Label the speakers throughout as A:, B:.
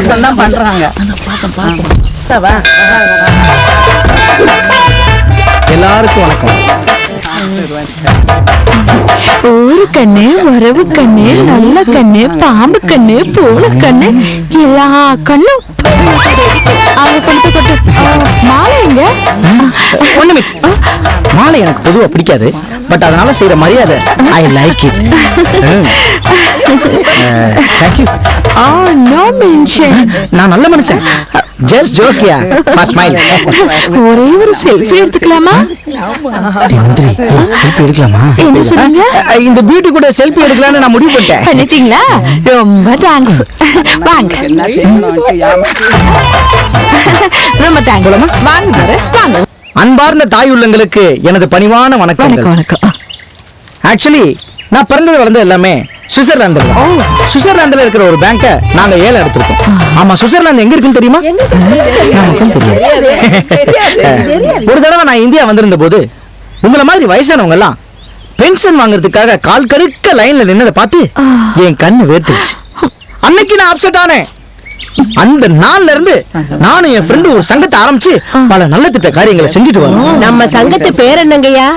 A: தான் பண்றாங்க.
B: எல்லாருக்கும் வணக்கம்.
C: ஒரு கண்ணு, வரவு கண்ணு, நல்ல கண்ணு, பாம்பு கண்ணு, பூனை கண்ணு, எல்லா கண்ணும் மாலை எங்க?
B: ஒண்ணுமே மாலை எனக்கு பொதுவா பிடிக்காது, பட் அதனால செய்யற மரியாதை I like it. Thank you.
C: No mention.
B: நான் நல்ல மனுஷன். ஜஸ்ட் ஜோக்கியா. ஸ்மைல்.
C: ஒரே ஒரு செல்ஃபி எடுத்துக்கலாமா?
B: செல்ஃபி எடுக்கலாமா?
C: என்ன சொல்லுங்க?
B: இந்த பியூட்டி கூட செல்ஃபி எடுக்கலாம்னு நான் முடிவு பண்ணிட்டேன்.
C: பண்ணிட்டீங்களா? ரொம்ப தேங்க்ஸ். வாங்க. ரொம்ப தேங்க்ஸ். வாங்க வாங்க.
B: அன்பார்ந்த தாய் உள்ளங்களுக்கு எனது பணிவான வணக்கம்.
C: வணக்கம்.
B: ஆக்சுவலி நான் பிறந்தது வளர்ந்தது எல்லாமே சுவிட்சர்லாந்துல. சுவிட்சர்லாந்துல இருக்கிற ஒரு பேங்க நாங்க ஏல எடுத்திருக்கோம். ஆமா, சுவிட்சர்லாந்து எங்க இருக்குன்னு தெரியுமா? நமக்கும் தெரியாது. ஒரு தடவை நான் இந்தியா வந்திருந்த போது உங்களை மாதிரி வயசானவங்க எல்லாம் பென்ஷன் வாங்குறதுக்காக கால் கடுக்க லைன்ல நின்னதை பார்த்து என் கண்ணு வேர்த்துச்சு. அன்னைக்கு நான் அப்செட் ஆனேன். அந்த நாள்ல இருந்து நானும் என் ஃப்ரெண்டு ஒரு சங்கத்தை ஆரம்பிச்சு பல நல்ல திட்ட காரியங்களை செஞ்சுட்டு வரோம்.
D: நம்ம சங்கத்து பேர் என்னங்கய்யா?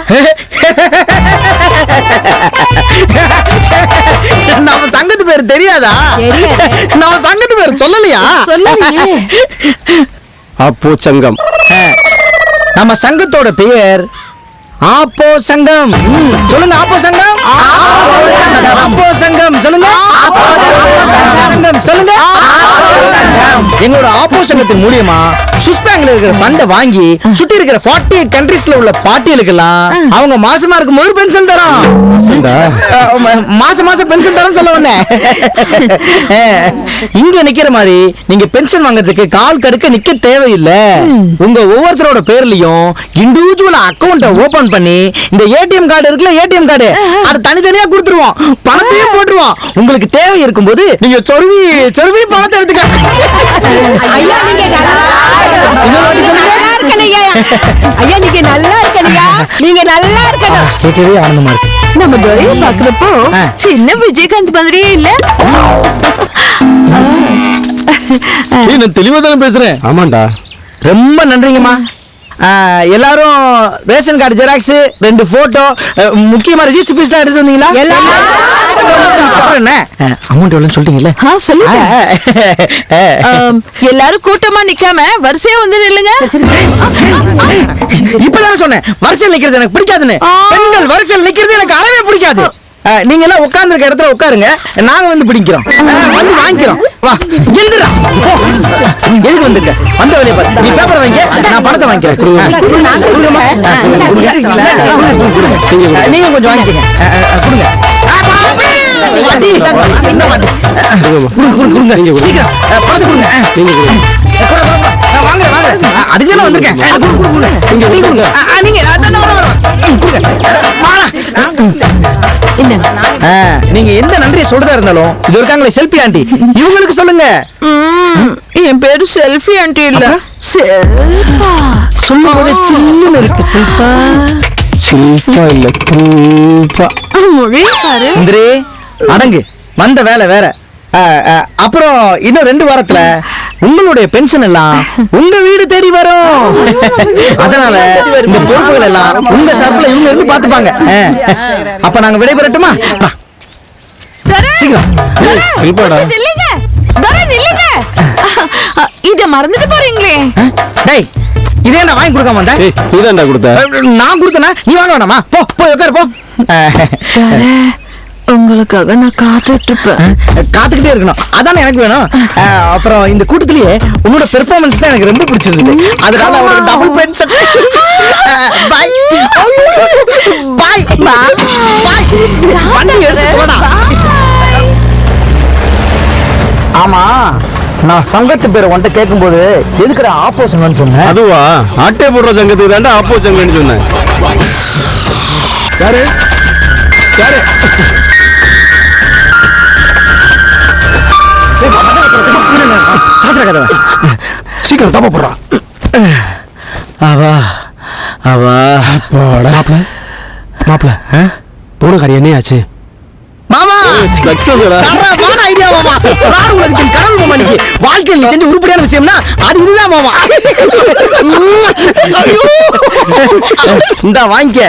B: நம்ம சங்கத்து பேர் தெரியாதா? நம்ம சங்கத்து பேர் சொல்லலையா?
C: சொல்லலையே.
E: அப்போ சங்கம்.
B: நம்ம சங்கத்தோட பெயர் ஆப்போ சங்கம். சொல்லுங்க, ஆப்போ சங்கம். ஆப்போ சங்கம் சொல்லுங்க. சங்கம் சொல்லுங்க. எங்களோட ஆப்போ சங்கத்தின் மூலியமா சுவிஸ் பேங்க்ல இருக்கிற ஃபண்ட வாங்கி சுத்தி இருக்கிற 48 கண்ட்ரீஸ்ல உள்ள பாட்டியலுக்கெல்லாம் அவங்க மாசமா இருக்கும் போது பென்ஷன் தரோம். மாசம் மாசம் பென்ஷன் தரோம் சொல்ல வந்தேன். இங்க நிக்கிற மாதிரி நீங்க பென்ஷன் வாங்குறதுக்கு கால் கடுக்க நிக்க தேவையில்லை. உங்க ஒவ்வொருத்தரோட பேர்லயும் இண்டிவிஜுவல் அக்கவுண்ட் ஓபன் பண்ணி இந்த ஏடிஎம் கார்டு இருக்குல்ல, ஏடிஎம் கார்டு அது தனித்தனியா கொடுத்துருவோம். பணத்தையும் போட்டுருவோம். உங்களுக்கு தேவை இருக்கும் போது நீங்க சொருவி சொருவி பணத்தை எடுத்துக்க.
D: ஐயா நீங்க நல்லா இருக்கலையா? நீங்க நல்லா இருக்கணும்.
B: கேட்கவே ஆனந்தமா இருக்கு.
C: நம்ம துரையை பாக்குறப்போ சின்ன விஜயகாந்த் மாதிரியே இல்ல?
B: நான் தெளிவா தானே பேசுறேன்.
E: ஆமாண்டா.
B: ரொம்ப நன்றிங்கம்மா. எல்லாரும் ரேஷன் கார்டு ஜெராக்ஸ், 2 போட்டோ, முக்கியமா ரெஜிஸ்டர் ஃபீஸ்லாம் எடுத்து வந்தீங்களா? அப்புறம் என்ன அமௌண்ட் எவ்வளவுன்னு சொல்லிட்டீங்கல்ல?
C: சொல்லுங்க. எல்லாரும் கூட்டமா நிக்காம வரிசையா வந்து நில்லுங்க.
B: இப்பதானே சொன்னேன் வரிசையில் நிக்கிறது எனக்கு பிடிக்காதுன்னு. பெண்கள் வரிசையில் நிக்கிறது எனக்கு அறவே பிடிக்காது. நீங்க எல்லாம் உட்கார்ந்து இருக்க இடத்துல உட்காருங்க, நாங்க வந்து பிடிக்கிறோம், வந்து வாங்கிக்கிறோம். வா எழுதுடா. எதுக்கு வந்துருக்க? வந்த வேலையை பாரு. நீ பேப்பரை வாங்க, நான் பணத்தை வாங்கிக்கிறேன். நீங்க கொஞ்சம் வாங்கிக்கங்க. கொடுங்க. சீக்கிரம் பணத்தை கொடுங்க. அதுக்கு வந்திருக்கேன். நீங்க எந்த நன்றியை சொல்றதா இருந்தாலும் இது இருக்காங்களே செல்ஃபி ஆண்டி, இவங்களுக்கு சொல்லுங்க.
C: என் பேரு செல்ஃபி ஆண்டி இல்ல, செல்பா.
B: சொல்லும் போது சில்லுன்னு இருக்கு. சில்பா
E: சில்பா இல்ல சில்பா.
C: மொழி பாரு.
B: இந்திரே அடங்கு, வந்த வேலை வேற. அப்புறம் இன்னும் 2 வாரத்துல உங்களுடைய பென்ஷன் எல்லாம் உங்க வீடு தேடி வரும். அதனால இந்த பொறுப்புகள் எல்லாம் உங்க சார்பில் இவங்க இருந்து பாத்துப்பாங்க. அப்ப நாங்க விடைபெறட்டுமா?
C: இத மறந்துட்டு போறீங்களே.
B: டேய், இதே நான் வாங்கி கொடுக்காம வந்தேன்.
E: நீதான்டா கொடுத்த.
B: நான் கொடுத்தனா? நீ வாங்க வேணாமா? போ போய் உட்காரு போ.
C: உங்களுக்காக நான் காத்துட்டு இருப்பேன்.
B: காத்துக்கிட்டே இருக்கணும், அதானே எனக்கு வேணும். அப்புறம் இந்த கூட்டத்திலேயே உன்னோட பெர்ஃபார்மன்ஸ் தான் எனக்கு ரொம்ப பிடிச்சிருந்தது. அதனால அவருக்கு double pension. Bye bye bye. ஆமா, நான் சங்கத்து பேரை உன்கிட்ட கேட்கும்போது எதுக்குற ஆப்போசன் சொன்னேன்?
E: அதுவா, ஆட்டே போடுற சங்கத்துக்கு தாண்டா ஆப்போ சங்கம்னு சொன்னேன். யாரு யாரு?
B: சீக்கிரம் தப்ப போடுறான். அவா அவா
E: மாப்பிள மாப்பிள போன காரியம் என்ன ஆச்சு?
B: மாமா
E: சக்சஸ்டா.
B: தரமான ஐடியா மாமா. fraud உலகத்தின் கடவுள் மாமா நீங்க. வாழ்க்கையில் நீ செஞ்ச உருப்படியான விஷயம்னா அது இதுதான் மாமா. ஐயோ. இந்தா வாங்கிக்க.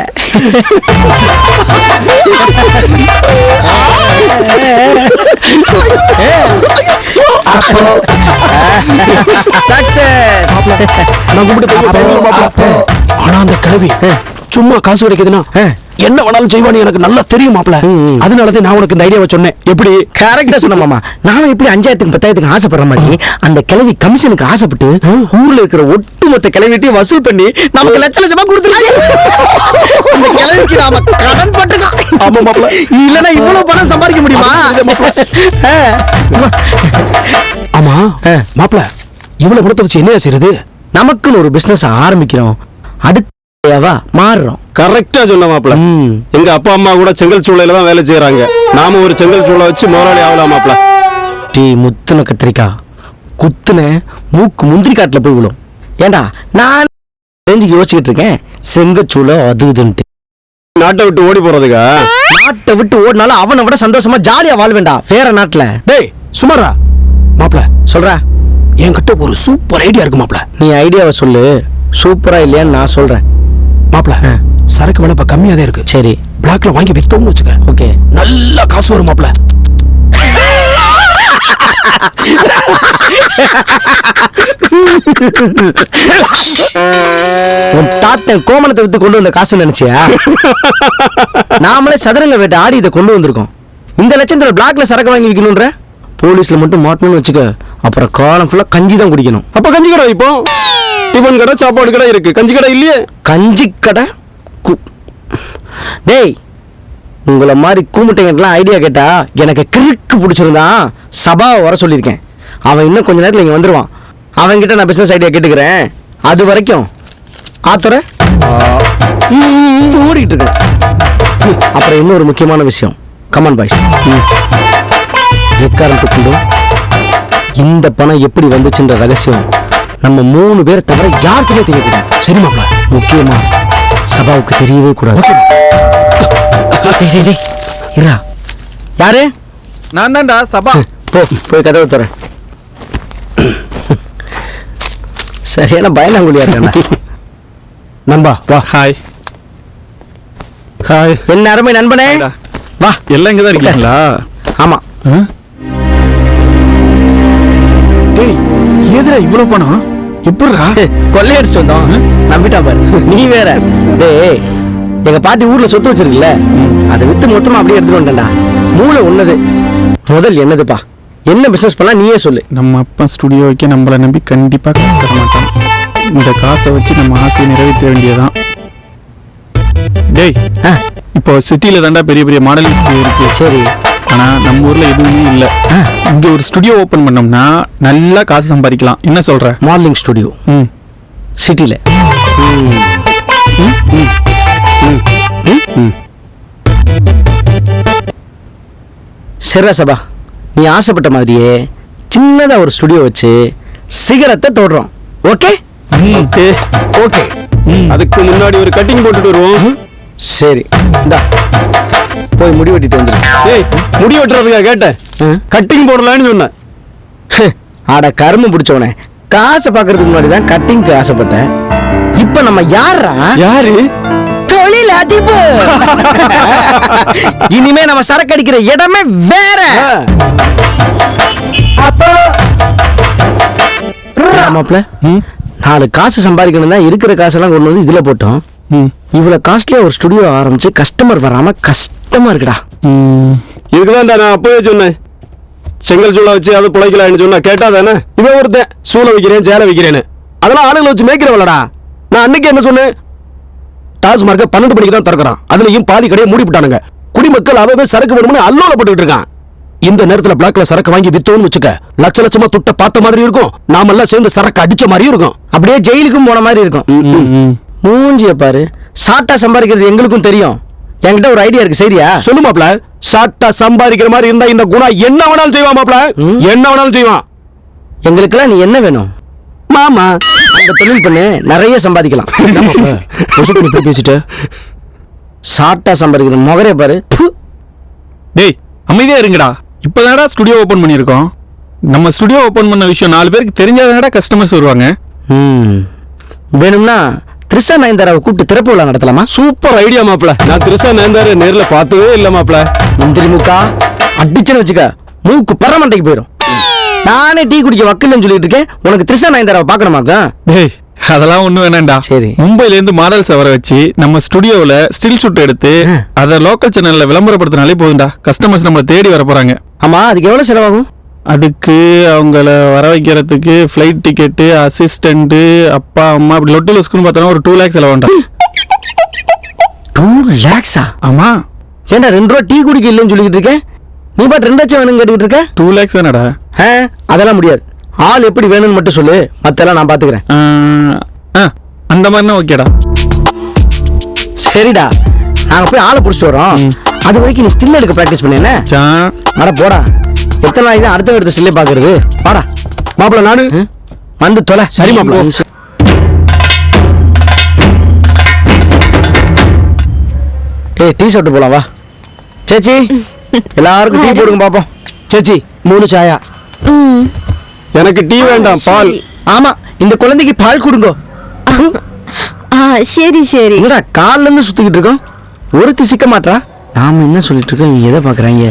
B: சக்சஸ்.
E: நான் கூப்பிட்டு ஆனா அந்த கிழவி சும்மா காசு கிடைக்குதுன்னா என்ன வேணாலும் செய்வான்னு எனக்கு நல்லா தெரியும் மாப்ள. அதனாலதான் நான் உனக்கு இந்த ஐடியாவை சொன்னேன். எப்படி?
B: கரெக்டா சொன்ன மாமா. நாம எப்படி 5000க்கு 10,000க்கு ஆசைப்படுற மாதிரி அந்த கிழவி கமிஷனுக்கு ஆசைப்பட்டு ஊர்ல இருக்கிற ஒட்டுமொத்த கிழவிட்டையும் வசூல் பண்ணி நமக்கு லட்ச லட்சமா கொடுத்துருச்சு. அந்த கிழவிக்கு நாம கடன் பட்டுக்கோம்.
E: ஆமா மாப்ள.
B: இல்லன்னா இவ்வளவு பணம் சம்பாதிக்க முடியுமா?
E: ஆமா மாப்ள, இவ்வளவு பணத்தை வச்சு என்ன செய்யறது?
B: நமக்குன்னு ஒரு பிசினஸ் ஆரம்பிக்கிறோம், அடுத்தவா மாறுறோம்.
E: கரெக்டா சொன்ன மாப்ள. எங்க அப்பா அம்மா கூட செங்கல் சூளையில தான் வேலை செய்யறாங்க. நாம ஒரு செங்கல் சூளை வச்சு முதலாளி ஆகலாம் மாப்ள.
B: டீ முத்துன கத்திரிக்காய் குத்துன மூக்கு முந்திரி காட்டுல போய் விழும். ஏண்டா நான் ரேஞ்சுக்கு யோசிச்சுட்டு இருக்கேன். செங்கச்சூளை அது இதுன்ட்டு
E: நாட்டை விட்டு ஓடி போறதுக்கா?
B: நாட்டை விட்டு ஓடினாலும் அவனை விட சந்தோஷமா ஜாலியா வாழ்வேண்டா வேற நாட்டுல.
E: டேய் சுமாரா மாப்ள,
B: சொல்ற.
E: என்கிட்ட ஒரு சூப்பர் ஐடியா இருக்கு மாப்ள.
B: நீ ஐடியாவை சொல்லு. சூப்பரா இல்லையான்னு நான் சொல்றேன்
E: மாப்ள. சரக்கு விலை இப்ப கம்மியா தான் இருக்கு.
B: சரி,
E: பிளாக்ல வாங்கி வித்தோம்னு வச்சுக்க,
B: ஓகே,
E: நல்ல காசு வரும் மாப்ள.
B: உன் தாத்தன் கோமணத்தை வித்து கொண்டு வந்த காசு நினைச்சியா? நாமளே சதுரங்க வேட்டை ஆடி இதை கொண்டு வந்திருக்கோம். இந்த லட்சத்துல பிளாக்ல சரக்கு வாங்கி விற்கணும்ன்ற போலீஸ்ல மட்டும் மாட்டணும்னு வச்சுக்க, அப்புறம் காலம் ஃபுல்லா கஞ்சி தான் குடிக்கணும்.
E: அப்ப கஞ்சி கடை இப்போ டிபன் கடை சாப்பாடு கடை இருக்கு, கஞ்சி கடை இல்லையே?
B: கஞ்சி கடை டேய், உங்களை மாதிரி கூமுட்டைங்கலாம் ஐடியா கேட்டா எனக்கு கிறுக்கு பிடிச்சிருந்தான். சபாவை வர சொல்லியிருக்கேன். அவன் இன்னும் கொஞ்ச நேரத்தில் இங்கே வந்துடுவான். அவன்கிட்ட நான் பிஸ்னஸ் ஐடியா கேட்டுக்கிறேன். அது வரைக்கும் ஆத்துற ஓடிக்கிட்டு இருக்கேன். அப்புறம் இன்னொரு முக்கியமான விஷயம், கமான் பாய்ஸ், எக்காரம் துக்குண்டும் இந்த பணம் எப்படி வந்துச்சுன்ற ரகசியம் நம்ம 3 பேரை தவிர யாருக்குமே தெரியக்கூடாது.
E: சரி மாப்ள.
B: முக்கியமா சபாவுக்கு தெரியவே கூடாது. இரா, யாரு?
A: நான் தான்டா சபா.
B: போய் கதவை தர. சரியான பயந்தாங்குழியா இருக்கா?
E: நண்பா வா.
A: Hi hi.
B: என்ன அருமை நண்பனே, வா.
A: எல்லாம் இங்கதான் இருக்கீங்களா?
B: ஆமா.
E: டேய், ஏதுடா இவ்வளவு பணம்? எப்படிடா?
B: கொள்ளையடிச்சு வந்தோம். நம்பிட்டா பாரு. நீ வேற. டேய், எங்க பாட்டி ஊர்ல சொத்து வச்சிருக்குல்ல, அதை வித்து மொத்தமா அப்படியே எடுத்துட்டு வந்துட்டா. மூளை ஒன்னது முதல் என்னதுப்பா? என்ன பிசினஸ் பண்ணலாம் நீயே சொல்லு.
A: நம்ம அப்பா ஸ்டுடியோ வைக்க நம்மளை நம்பி கண்டிப்பா காசு தர மாட்டான். இந்த காசை வச்சு நம்ம ஆசையை நிறைவேற்ற வேண்டியதான். டேய், இப்போ சிட்டில தாண்டா பெரிய பெரிய மாடலிங் ஸ்டுடியோ இருக்கு.
B: சரி,
A: ஆனா நம்ம ஊர்ல எதுவுமே இல்ல. இங்க ஒரு ஸ்டுடியோ ஓபன் பண்ணோம்னா நல்லா காசு சம்பாதிக்கலாம். என்ன சொல்ற?
B: மாடலிங் ஸ்டுடியோ சிட்டில. சரி சபா, நீ ஆசைப்பட்ட மாதிரியே சின்னதா ஒரு ஸ்டுடியோ வச்சு சிகரத்தை தொடுறோம். Okay
E: okay okay. அதுக்கு முன்னாடி ஒரு கட்டிங் போட்டுட்டு வருவோம்.
B: சரி, இந்தா போய் முடி வெட்டிட்டு வந்துரு.
E: ஏய், முடி வெட்டுறதுக்கா கேட்டேன்? கட்டிங் போடலான்னு சொன்னேன்.
B: ஆட கரும்பு பிடிச்சவனே, காசை பாக்குறதுக்கு முன்னாடி தான் கட்டிங்க்கு ஆசைப்பட்டேன். இப்ப நம்ம யாரா?
E: யாரு?
B: தொழில் அதிபு. இனிமே நம்ம சரக்கு அடிக்கிற இடமே வேற. மாப்ள, 4 காசு சம்பாதிக்கணும் தான் இருக்கிற காசெல்லாம் கொண்டு வந்து இதுல போட்டோம். இவ்வளவு காஸ்ட்லியா ஒரு ஸ்டுடியோ ஆரம்பிச்சு கஸ்டமர் வராம கஷ்டமா இருக்குடா.
E: இதுக்குதான்டா நான் அப்பவே சொன்னேன், செங்கல் சூளை வச்சு அது பிழைக்கலான்னு சொன்னா கேட்டா தானே? இவன் ஒருத்தன் சூளை வைக்கிறேன் சேலை வைக்கிறேன்னு, அதெல்லாம் ஆளுங்களை வச்சு மேய்க்கிறவளடா. நான் அன்னைக்கு என்ன சொன்னேன்? டாஸ்மார்க்க 12 மணிக்கு தான் திறக்கிறான், அதுலயும் பாதி கடையை மூடிவிட்டானுங்க. குடிமக்கள் அவவே சரக்கு வேணும்னு அல்லோலப்பட்டு இருக்கான். இந்த நேரத்துல பிளாக்ல சரக்கு வாங்கி வித்தோம்னு வச்சுக்க, லட்ச லட்சமா துட்ட பார்த்த மாதிரி இருக்கும். நாமெல்லாம் சேர்ந்து சரக்கு அடிச்ச மாதிரி இருக்கும்.
B: அப்படியே ஜெயிலுக்கும் போன மாதிரி இருக்கும். மூஞ்சிய பாரு. ஷார்ட்டா சம்பாதிக்கிறது எங்களுக்கும் தெரியும். என்கிட்ட ஒரு ஐடியா இருக்கு, சரியா?
E: சொல்லு மாப்ள. ஷார்ட்டா சம்பாதிக்கிற மாதிரி இருந்தா இந்த குணா என்ன வேணாலும் செய்வான் மாப்ள. என்ன வேணாலும் செய்வான்.
B: எங்களுக்கெல்லாம் நீ என்ன வேணும்
E: மாமா?
B: அந்த தொழில் பண்ணு, நிறைய சம்பாதிக்கலாம்.
E: பேசிட்டு
B: ஷார்ட்டா சம்பாதிக்கிற முகரே பாரு.
A: டேய், அமைதியா இருங்கடா. இப்பதானடா ஸ்டுடியோ ஓபன் பண்ணியிருக்கோம். நம்ம ஸ்டுடியோ ஓபன் பண்ண விஷயம் 4 பேருக்கு தெரிஞ்சாதானடா கஸ்டமர்ஸ் வருவாங்க.
B: வேணும்னா த்ரிஷா நயன்தாராவை கூப்பிட்டு திறப்பு விழா நடத்தலாமா?
E: சூப்பர் ஐடியா மாப்ள. நான் த்ரிஷா நயன்தாரா நேர்ல பார்த்ததே இல்ல மாப்ள.
B: மந்திரி முக்கா அடிச்சுன்னு வச்சுக்க மூக்கு பரமண்டைக்கு போயிடும். நானே டீ குடிக்க வக்கலன்னு சொல்லிட்டு இருக்கேன், உனக்கு த்ரிஷா நயன்தாராவை பார்க்கணுமாக்கா?
A: டேய் அதெல்லாம் ஒண்ணு வேணாம்டா.
B: சரி.
A: மும்பைல இருந்து மாடல்ஸ் வர வச்சு நம்ம ஸ்டுடியோவில் ஸ்டில் ஷூட் எடுத்து அதை லோக்கல் சேனல்ல விளம்பரப்படுத்தினாலே போதும்டா. கஸ்டமர்ஸ் நம்மளை தேடி வர போறாங்க.
B: ஆமா, அதுக்கு எவ்வளவு செலவாகும்?
A: அதுக்கு அவங்கள வர வைக்கிறதுக்கு ஃப்ளைட் டிக்கெட்டு, அசிஸ்டன்ட், அப்பா அம்மா இப்படி லொட்டு லொஸ்க்குன்னு பார்த்தோன்னா ஒரு 2 lakhs செலவாண்டா.
B: 2 lakhs?
A: ஆமா.
B: ஏன்டா 2 ரூபா டீ குடிக்க இல்லைன்னு சொல்லிட்டு இருக்கேன், நீ பாட்டு 2 லட்சம் வேணும்னு கேட்டுக்கிட்டு இருக்க?
A: 2 lakhs தானடா.
B: அதெல்லாம் முடியாது. ஆள் எப்படி வேணும்னு மட்டும் சொல்லு, மத்தெல்லாம் நான் பாத்துக்கிறேன்.
A: அந்த மாதிரினா ஓகேடா.
B: சரிடா, நாங்க போய் ஆளை புடிச்சிட்டு வரோம். அது வரைக்கும் நீ ஸ்டில் எடுக்க பிராக்டிஸ் பண்ணேன்னு. அட போடா, எத்தனை நாளைக்கு தான் அடுத்த எடுத்து ஸ்டில்லே பாக்குறது? வாடா
E: மாப்ள நானு
B: வந்து தொலை.
E: சரி மாப்ள.
B: ஏய் டீ சாப்பிட்டு போலாம் வா. சேச்சி எல்லாருக்கும் டீ போடுங்க பாப்போம்.
E: சேச்சி 3 சாயா. எனக்கு டீ வேண்டாம், பால்.
B: ஆமா, இந்த குழந்தைக்கு பால் கொடுங்க.
C: சரி சரி.
B: என்னடா கால்ல இருந்து சுத்திக்கிட்டு இருக்கோம், ஒருத்தி சிக்க மாட்டா. நாம என்ன சொல்லிட்டு இருக்கோம், நீ எதை பாக்குறாங்க?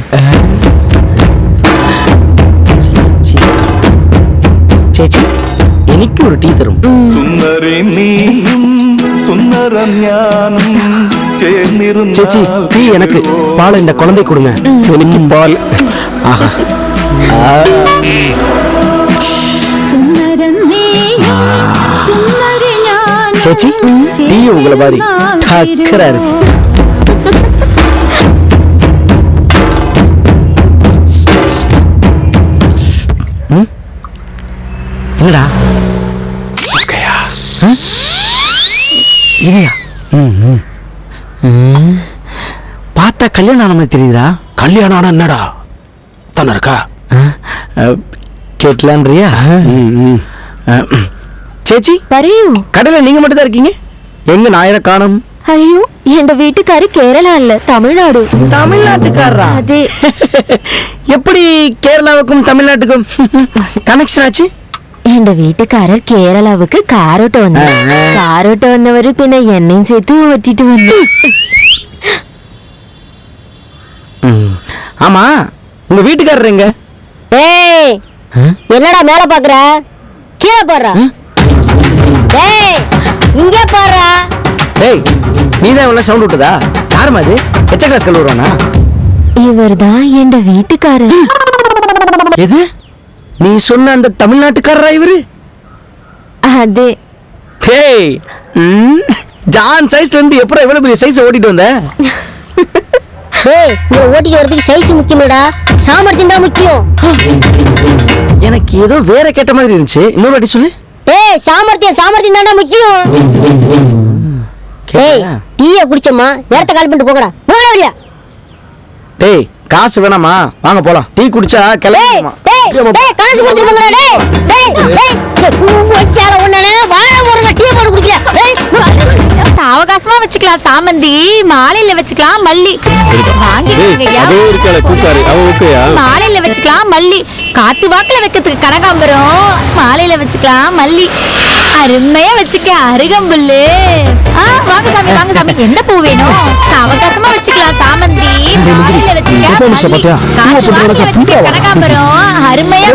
B: சேச்சி எனக்கு ஒரு டீ தரும்.
E: சேச்சி டீ எனக்கு, பால் இந்த குழந்தை கொடுங்க. எனக்கு பால். ஆஹா.
B: சேச்சி டீ உங்களை மாதிரி டக்கரா இருக்கு. என்னடா இல்லையா? பார்த்தா கல்யாணம் ஆன மாதிரி தெரியுதா?
E: கல்யாணம் ஆனா என்னடா தானே இருக்கா?
B: கேட்கலான்றியா? சேச்சி
C: പറയൂ.
B: கடையில நீங்க மட்டும் தான் இருக்கீங்க, எங்க நாயரை காணும்?
C: അയ്യോ എന്റെ വീട്ടുകാര് കേരള അല്ല തമിഴ്നാട്.
B: தமிழ்நாட்டுக்காரரா?
C: അതെ.
B: எப்படி கேரளாவுக்கும் தமிழ்நாட்டுக்கும் கனெக்ஷன் ஆச்சு?
C: എന്റെ വീട്ടുകാരർ കേരളാവുക്ക് കാറോട്ട് വന്നു. കാറോട്ട് വന്നവര് പിന്നെ എണ്ണയും சேர்த்து ഓട്ടിട്ട് വന്നു.
B: ஆமா, உங்க வீட்டுக்காரர் எங்க?
D: ஏய் என்னடா மேல பாக்குற, கீழே போடுறா. ஏய் இங்க போடுறா.
B: டேய் நீதான் இவ்வளவு சவுண்ட் விட்டதா? யாருமா அது? எச்ச கிளாஸ் கல்லூரானா?
C: இவர்தான் என் வீட்டுக்காரர்.
B: எது நீ சொன்ன அந்த தமிழ்நாட்டுக்காரரா இவரு?
C: அதே.
B: ஹேய் ஜான் சைஸ்ல இருந்து எப்பறம் இவ்வளவு பெரிய சைஸ் ஓட்டிட்டு வந்த?
D: ஏய் இங்க ஓட்டிட்டு வரதுக்கு சைஸ் முக்கியமாடா, சாமர்த்தியம் தான் முக்கியம்.
B: எனக்கு ஏதோ வேற கேட்ட மாதிரி இருந்துச்சு, இன்னொரு வாட்டி சொல்லு.
D: ஏய் சாமர்த்தியம் தான்டா முக்கியம். ஏய் டீயை குடிச்சோமா நேரத்தை கால் பண்ணிட்டு போங்கடா. போடா வரியா?
B: டேய் காசு வேணாமா, வாங்க போலாம். டீ குடிச்சா கிளம்பிடுமா?
D: டேய் காசு கொடுத்து போங்கடா. டேய் டேய் ஓச்சால ஒண்ணனே வாழ போறங்க டீ போட்டு குடிக்க. டேய்
C: அவகாசமா வச்சுக்கலாம், சாமந்தி மாலையில வச்சுக்கலாம், மல்லி வாங்கிக்கோங்கய்யா.
E: அதே இருக்காளே கூட்டாரு, அவ ஓகேயா?
C: மாலையில வச்சுக்கலாம் மல்லி, காத்து வாக்குல வைக்கிறதுக்கு கனகாம்பரம், மாலையில வச்சுக்கலாம் மல்லி, அருமையா வச்சுக்க அருகம்புல்லு. வாங்க சாமி வாங்க சாமி, எந்த பூ வேணும்? அவகாசமா வச்சுக்கலாம் சாமந்தி, மாலையில வச்சுக்க மல்லி, காத்து வாக்குல வச்சுக்க கனகாம்பரம், அருமையா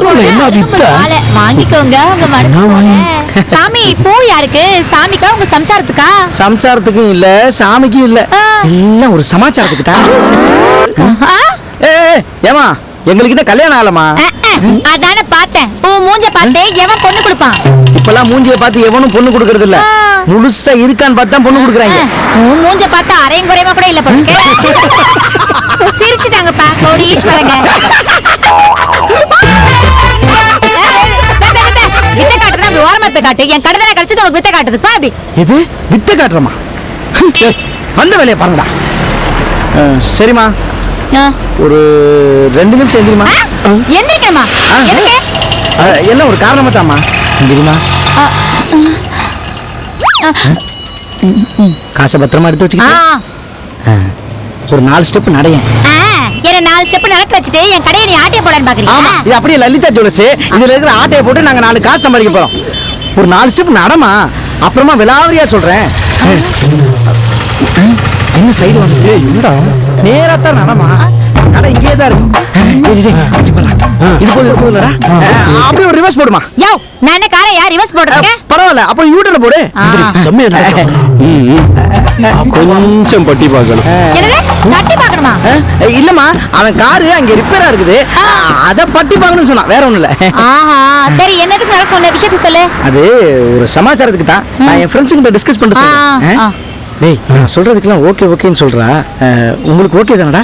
C: மாலை வாங்கிக்கோங்க உங்க மனசுக்கு. சாமி பூ யாருக்கு? சாமிக்கா உங்க சம்சாரத்துக்கா?
B: சம்சாரத்துக்கும் இல்ல சாமிக்கும் இல்ல, எல்லாம் ஒரு சமாச்சாரத்துக்கு தான். ஏமா எங்களுக்கு கல்யாணம் ஆகலமா?
C: அதானே பார்த்தேன், உன் மூஞ்ச பார்த்தே எவன் பொண்ணு கொடுப்பான்?
B: இப்பெல்லாம் மூஞ்சிய பார்த்து எவனும் பொண்ணு கொடுக்கறது இல்ல, முழுசா இருக்கான்னு பார்த்து தான் பொண்ணு கொடுக்குறாங்க.
C: உன் மூஞ்ச பார்த்தா அரையும் குறையமா கூட இல்ல பொண்ணு. சிரிச்சுட்டாங்கப்பா கோடீஸ்வரங்க. வித்த காட்டுறா, அப்படி ஓரமா போய் காட்டு. என் கடனை கழிச்சு உனக்கு வித்த காட்டுதுப்பா. அப்படி
B: எது வித்த காட்டுறமா? வந்த வேலையை பாருங்கடா. சரிம்மா ஒரு 2 நிமிஷம் எந்திரிமா.
C: எந்திரிக்கமா? எதுக்கு?
B: எல்லாம் ஒரு காரணமா தாம்மா. எந்திரிமா. காசை பத்திரமா எடுத்து வச்சுக்கிட்டு ஒரு 4 ஸ்டெப் நடையேன்.
C: என்ன என்ன 4 ஸ்டெப் நடக்க வச்சுட்டு என் கடையை நீ ஆட்டே போடன்னு
B: ஆமா
C: பாக்குறீங்க
B: இது அப்படியே லலிதா ஜுவல்ஸ். இதுல இருக்கிற ஆட்டையை போட்டு நாங்க 4 காசு சம்பாதிக்க போறோம். ஒரு 4 ஸ்டெப் நடமா, அப்புறமா விலாவரியா சொல்றேன். என்ன சைடு வந்து என்னடா நேரா தான் நடமா, கடை இங்கே தான் இருக்கும். இது போதுலடா, அப்படியே ஒரு ரிவர்ஸ் போடுமா.
C: யோ நான் என்ன காரை யார் ரிவர்ஸ் போடுறேன்
B: பரவாயில்ல, அப்ப யூட்டர்ல போடு.
E: செம்மையா கொஞ்சம் பட்டி பார்க்கணும்.
C: என்னது தட்டி பார்க்கணுமா
B: இல்லம்மா, அவன் காரு அங்க ரிப்பேரா இருக்குது, அத பட்டி பார்க்கணும்னு சொன்னான், வேற ஒண்ணும் இல்ல.
C: ஆஹா சரி என்னதுக்கு நடக்க சொன்ன விஷயத்தை சொல்லு
B: அது ஒரு சமாச்சாரத்துக்கு தான் நான் என் ஃப்ரெண்ட்ஸ் கிட்ட டிஸ்கஸ் பண்ணிட்டு சொல்றேன். டேய் நான் சொல்றதுக்கெல்லாம் ஓகே ஓகேன்னு சொல்றா, உங்களுக்கு ஓகே தானடா?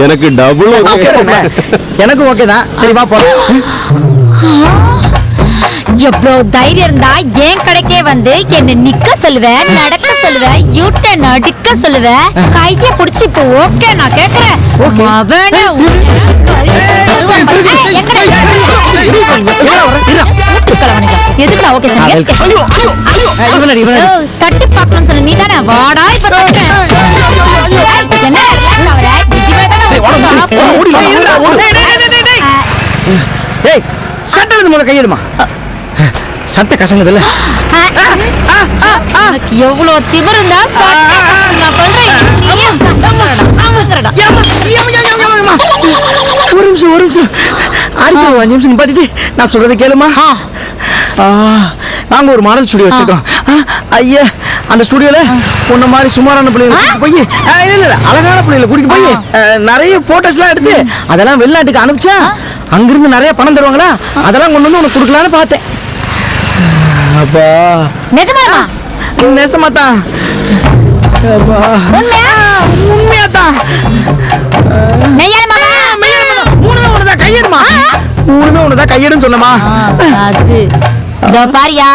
E: எனக்கு டபுள்
B: ஓகே தானே? எனக்கும் ஓகே தான். சரி வா போலாம்.
C: எவ்வளவு தைரியம் இருந்தா என் கடைக்கே வந்து என்ன நிக்க சொல்லுவ, நடக்க சொல்லுவ, யூட்டன் அடிக்க சொல்லுவ, கைய புடிச்சு இப்போ ஓகே நான் கேக்குறேன். அவனே எதுக்கு ஓகே சொன்னீங்க? தட்டி பார்க்கணும்னு சொன்ன நீ தானே, வாடா இப்ப என்ன
B: டேய் சட்டை முதல்ல கையிடுமா, சட்டை கசங்குதுல்ல.
C: எவ்வளவு திமிரு இருந்தா நான் சொல்றேன் நீயும் கசங்குறடா.
B: ஒரு நிமிஷம் அடிக்க 5 நிமிஷம் நிப்பாட்டிட்டு நான் சொல்றதை கேளுமா. நாங்க ஒரு மாடல் ஸ்டுடியோ வச்சிருக்கோம். ஐயா அந்த ஸ்டுடியோல உன்ன மாதிரி சுமாரான பிள்ளைகளை போய் இல்ல அழகான பிள்ளைகளை கூட்டிட்டு போய் நிறைய போட்டோஸ்லாம் எடுத்து அதெல்லாம் வெளிநாட்டுக்கு அனுப்பிச்சா அங்கிருந்து நிறைய பணம் தருவாங்களா, அதெல்லாம் கொண்டு வந்து உனக்கு கொடுக்கலான்னு பார்த்தேன். அப்பா
C: நிஜமாமா?
B: நெசமாத்தான், உண்மையாத்தான். மூணுமே உனதான் கையெடுமா, மூணுமே உனதான் கையெடுன்னு சொன்னமா.
C: அது இதோ பாரியா,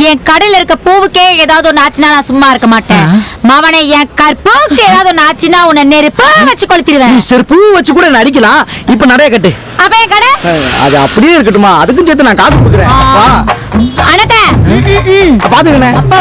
C: என் கடையில இருக்க பூவுக்கே ஏதாவது ஒண்ணு ஆச்சுன்னா நான் சும்மா இருக்க மாட்டேன். மவனே என் கற்புக்கு ஏதாவது ஒண்ணு ஆச்சுன்னா உன்னை நெருப்பா வச்சு கொளுத்திடுவேன்.
B: செருப்பு வச்சு கூட நடிக்கலாம். இப்ப நிறைய கட்டு
C: அப்ப என் கடை
B: அது அப்படியே இருக்கட்டுமா, அதுக்கும் சேர்த்து நான் காசு கொடுக்குறேன்.
C: அனத்த
B: பாத்துக்கண்ணே.
C: அப்போ